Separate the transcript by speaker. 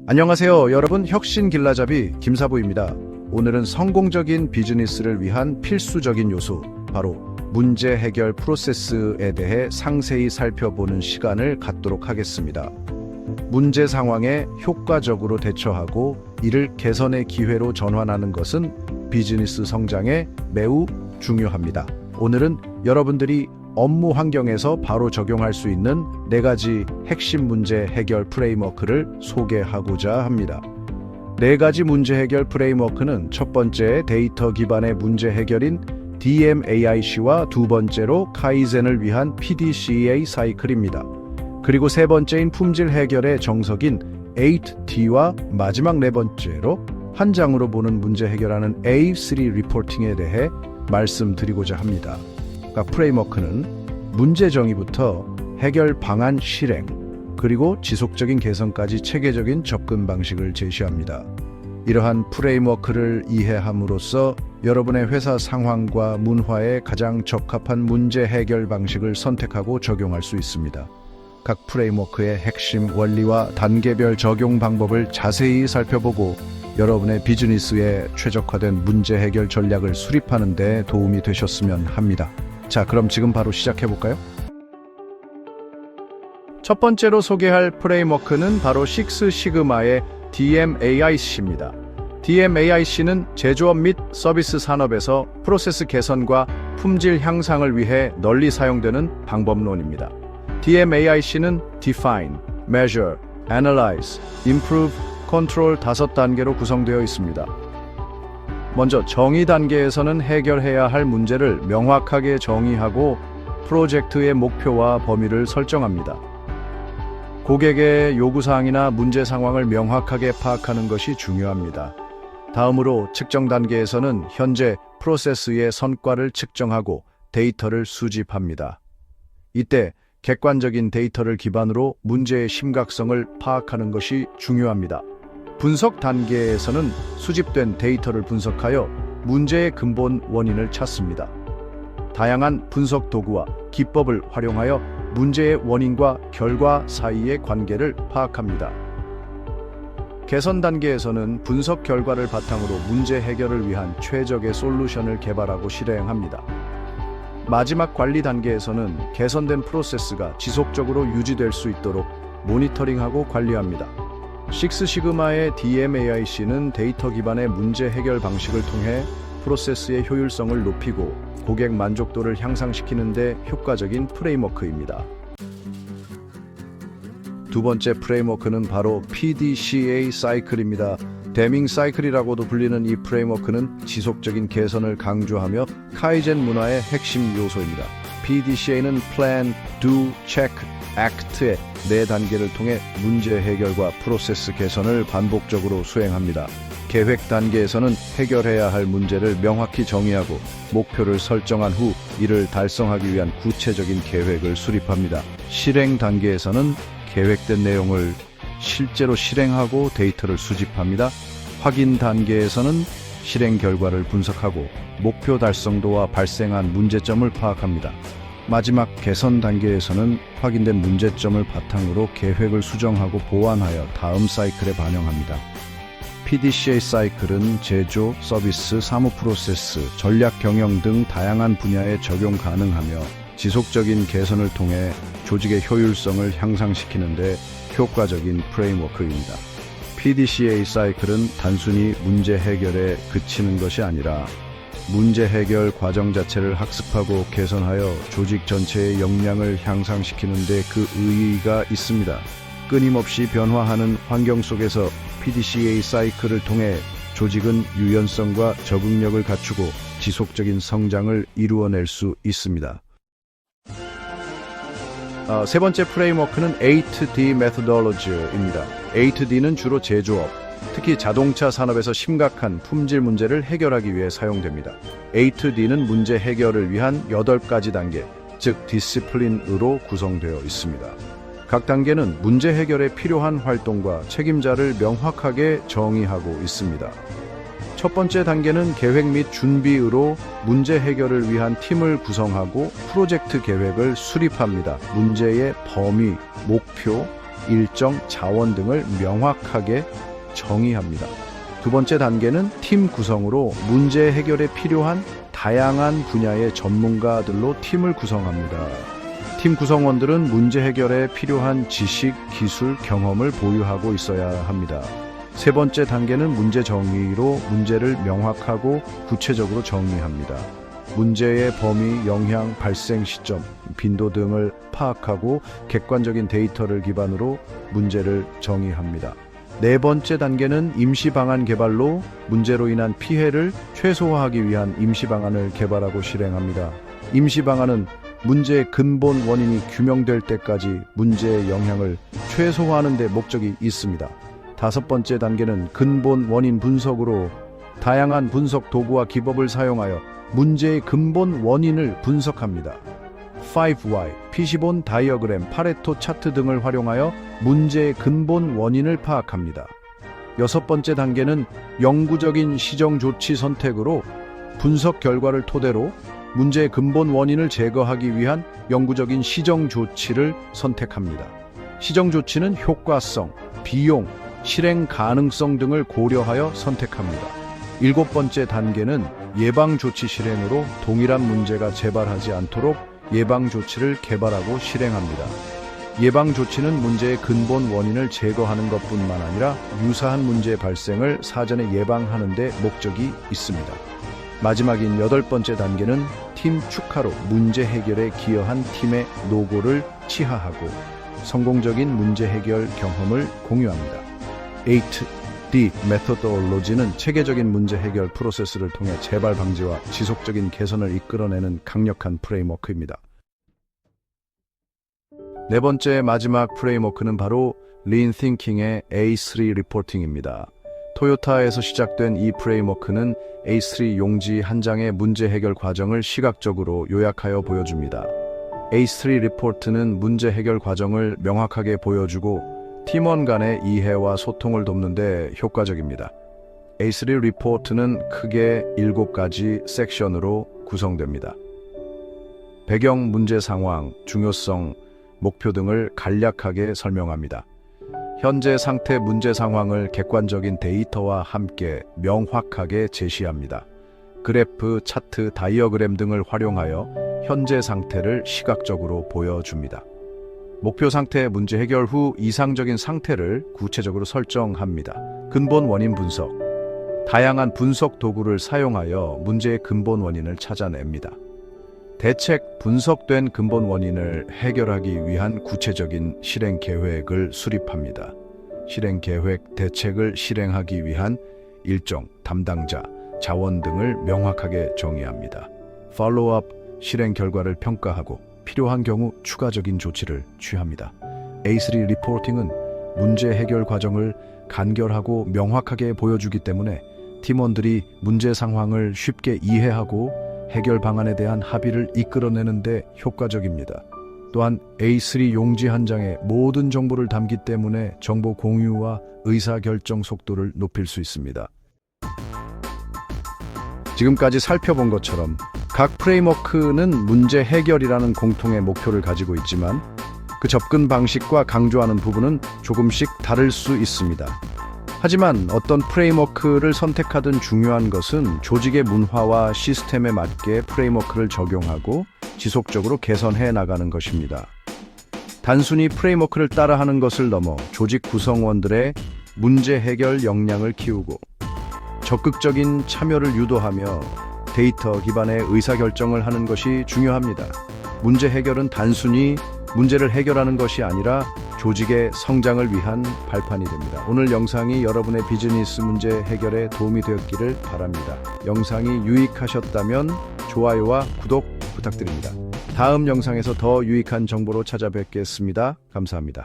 Speaker 1: 안녕하세요 여러분, 혁신 길라잡이 김사부입니다. 오늘은 성공적인 비즈니스를 위한 필수적인 요소, 바로 문제 해결 프로세스에 대해 상세히 살펴보는 시간을 갖도록 하겠습니다. 문제 상황에 효과적으로 대처하고 이를 개선의 기회로 전환하는 것은 비즈니스 성장에 매우 중요합니다. 오늘은 여러분들이 업무 환경에서 바로 적용할 수 있는 4가지 핵심 문제 해결 프레임워크를 소개하고자 합니다. 4가지 문제 해결 프레임워크는 첫 번째 데이터 기반의 문제 해결인 DMAIC와 두 번째로 카이젠을 위한 PDCA 사이클입니다. 그리고 세 번째인 품질 해결의 정석인 8T와 마지막 네 번째로 한 장으로 보는 문제 해결하는 A3 리포팅에 대해 말씀드리고자 합니다. 각 프레임워크는 문제 정의부터 해결 방안 실행, 그리고 지속적인 개선까지 체계적인 접근 방식을 제시합니다. 이러한 프레임워크를 이해함으로써 여러분의 회사 상황과 문화에 가장 적합한 문제 해결 방식을 선택하고 적용할 수 있습니다. 각 프레임워크의 핵심 원리와 단계별 적용 방법을 자세히 살펴보고 여러분의 비즈니스에 최적화된 문제 해결 전략을 수립하는 데 도움이 되셨으면 합니다. 자, 그럼 지금 바로 시작해볼까요? 첫 번째로 소개할 프레임워크는 바로 식스 시그마의 DMAIC입니다. DMAIC는 제조업 및 서비스 산업에서 프로세스 개선과 품질 향상을 위해 널리 사용되는 방법론입니다. DMAIC는 Define, Measure, Analyze, Improve, Control 5단계로 구성되어 있습니다. 먼저 정의 단계에서는 해결해야 할 문제를 명확하게 정의하고 프로젝트의 목표와 범위를 설정합니다. 고객의 요구사항이나 문제 상황을 명확하게 파악하는 것이 중요합니다. 다음으로 측정 단계에서는 현재 프로세스의 성과를 측정하고 데이터를 수집합니다. 이때 객관적인 데이터를 기반으로 문제의 심각성을 파악하는 것이 중요합니다. 분석 단계에서는 수집된 데이터를 분석하여 문제의 근본 원인을 찾습니다. 다양한 분석 도구와 기법을 활용하여 문제의 원인과 결과 사이의 관계를 파악합니다. 개선 단계에서는 분석 결과를 바탕으로 문제 해결을 위한 최적의 솔루션을 개발하고 실행합니다. 마지막 관리 단계에서는 개선된 프로세스가 지속적으로 유지될 수 있도록 모니터링하고 관리합니다. 식스 시그마의 DMAIC는 데이터 기반의 문제 해결 방식을 통해 프로세스의 효율성을 높이고 고객 만족도를 향상시키는 데 효과적인 프레임워크입니다. 두 번째 프레임워크는 바로 PDCA 사이클입니다. 데밍 사이클이라고도 불리는 이 프레임워크는 지속적인 개선을 강조하며 카이젠 문화의 핵심 요소입니다. PDCA는 Plan, Do, Check, Act의 4단계를 통해 문제 해결과 프로세스 개선을 반복적으로 수행합니다. 계획 단계에서는 해결해야 할 문제를 명확히 정의하고 목표를 설정한 후 이를 달성하기 위한 구체적인 계획을 수립합니다. 실행 단계에서는 계획된 내용을 실제로 실행하고 데이터를 수집합니다. 확인 단계에서는 실행 결과를 분석하고 목표 달성도와 발생한 문제점을 파악합니다. 마지막 개선 단계에서는 확인된 문제점을 바탕으로 계획을 수정하고 보완하여 다음 사이클에 반영합니다. PDCA 사이클은 제조, 서비스, 사무 프로세스, 전략 경영 등 다양한 분야에 적용 가능하며 지속적인 개선을 통해 조직의 효율성을 향상시키는 데 효과적인 프레임워크입니다. PDCA 사이클은 단순히 문제 해결에 그치는 것이 아니라 문제 해결 과정 자체를 학습하고 개선하여 조직 전체의 역량을 향상시키는 데 그 의의가 있습니다. 끊임없이 변화하는 환경 속에서 PDCA 사이클을 통해 조직은 유연성과 적응력을 갖추고 지속적인 성장을 이루어낼 수 있습니다. 세 번째 프레임워크는 8D 메소돌로지입니다. 8D는 주로 제조업, 특히 자동차 산업에서 심각한 품질 문제를 해결하기 위해 사용됩니다. 8D는 문제 해결을 위한 8가지 단계, 즉 디시플린으로 구성되어 있습니다. 각 단계는 문제 해결에 필요한 활동과 책임자를 명확하게 정의하고 있습니다. 첫 번째 단계는 계획 및 준비로 문제 해결을 위한 팀을 구성하고 프로젝트 계획을 수립합니다. 문제의 범위, 목표, 일정, 자원 등을 명확하게 정의합니다. 두 번째 단계는 팀 구성으로 문제 해결에 필요한 다양한 분야의 전문가들로 팀을 구성합니다. 팀 구성원들은 문제 해결에 필요한 지식, 기술, 경험을 보유하고 있어야 합니다. 세 번째 단계는 문제 정의로 문제를 명확하고 구체적으로 정의합니다. 문제의 범위, 영향, 발생 시점, 빈도 등을 파악하고 객관적인 데이터를 기반으로 문제를 정의합니다. 네 번째 단계는 임시 방안 개발로 문제로 인한 피해를 최소화하기 위한 임시 방안을 개발하고 실행합니다. 임시 방안은 문제의 근본 원인이 규명될 때까지 문제의 영향을 최소화하는 데 목적이 있습니다. 다섯 번째 단계는 근본 원인 분석으로 다양한 분석 도구와 기법을 사용하여 문제의 근본 원인을 분석합니다. 5Y, 피시본 다이어그램, 파레토 차트 등을 활용하여 문제의 근본 원인을 파악합니다. 여섯 번째 단계는 영구적인 시정 조치 선택으로 분석 결과를 토대로 문제의 근본 원인을 제거하기 위한 영구적인 시정 조치를 선택합니다. 시정 조치는 효과성, 비용, 실행 가능성 등을 고려하여 선택합니다. 일곱 번째 단계는 예방 조치 실행으로 동일한 문제가 재발하지 않도록 예방 조치를 개발하고 실행합니다. 예방 조치는 문제의 근본 원인을 제거하는 것뿐만 아니라 유사한 문제 발생을 사전에 예방하는 데 목적이 있습니다. 마지막인 여덟 번째 단계는 팀 축하로 문제 해결에 기여한 팀의 노고를 치하하고 성공적인 문제 해결 경험을 공유합니다. 8D 메소돌로지는 체계적인 문제 해결 프로세스를 통해 재발 방지와 지속적인 개선을 이끌어내는 강력한 프레임워크입니다. 네 번째 마지막 프레임워크는 바로 Lean Thinking의 A3 리포팅입니다. 토요타에서 시작된 이 프레임워크는 A3 용지 한 장의 문제 해결 과정을 시각적으로 요약하여 보여줍니다. A3 리포트는 문제 해결 과정을 명확하게 보여주고 팀원 간의 이해와 소통을 돕는 데 효과적입니다. A3 리포트는 크게 7가지 섹션으로 구성됩니다. 배경, 문제 상황, 중요성, 목표 등을 간략하게 설명합니다. 현재 상태 문제 상황을 객관적인 데이터와 함께 명확하게 제시합니다. 그래프, 차트, 다이어그램 등을 활용하여 현재 상태를 시각적으로 보여줍니다. 목표 상태 문제 해결 후 이상적인 상태를 구체적으로 설정합니다. 근본 원인 분석. 다양한 분석 도구를 사용하여 문제의 근본 원인을 찾아냅니다. 대책, 분석된 근본 원인을 해결하기 위한 구체적인 실행 계획을 수립합니다. 실행 계획, 대책을 실행하기 위한 일정, 담당자, 자원 등을 명확하게 정의합니다. 팔로우업, 실행 결과를 평가하고 필요한 경우 추가적인 조치를 취합니다. A3 리포팅은 문제 해결 과정을 간결하고 명확하게 보여주기 때문에 팀원들이 문제 상황을 쉽게 이해하고 해결 방안에 대한 합의를 이끌어내는 데 효과적입니다. 또한 A3 용지 한 장에 모든 정보를 담기 때문에 정보 공유와 의사결정 속도를 높일 수 있습니다. 지금까지 살펴본 것처럼 각 프레임워크는 문제 해결이라는 공통의 목표를 가지고 있지만 그 접근 방식과 강조하는 부분은 조금씩 다를 수 있습니다. 하지만 어떤 프레임워크를 선택하든 중요한 것은 조직의 문화와 시스템에 맞게 프레임워크를 적용하고 지속적으로 개선해 나가는 것입니다. 단순히 프레임워크를 따라하는 것을 넘어 조직 구성원들의 문제 해결 역량을 키우고 적극적인 참여를 유도하며 데이터 기반의 의사결정을 하는 것이 중요합니다. 문제 해결은 단순히 문제를 해결하는 것이 아니라 조직의 성장을 위한 발판이 됩니다. 오늘 영상이 여러분의 비즈니스 문제 해결에 도움이 되었기를 바랍니다. 영상이 유익하셨다면 좋아요와 구독 부탁드립니다. 다음 영상에서 더 유익한 정보로 찾아뵙겠습니다. 감사합니다.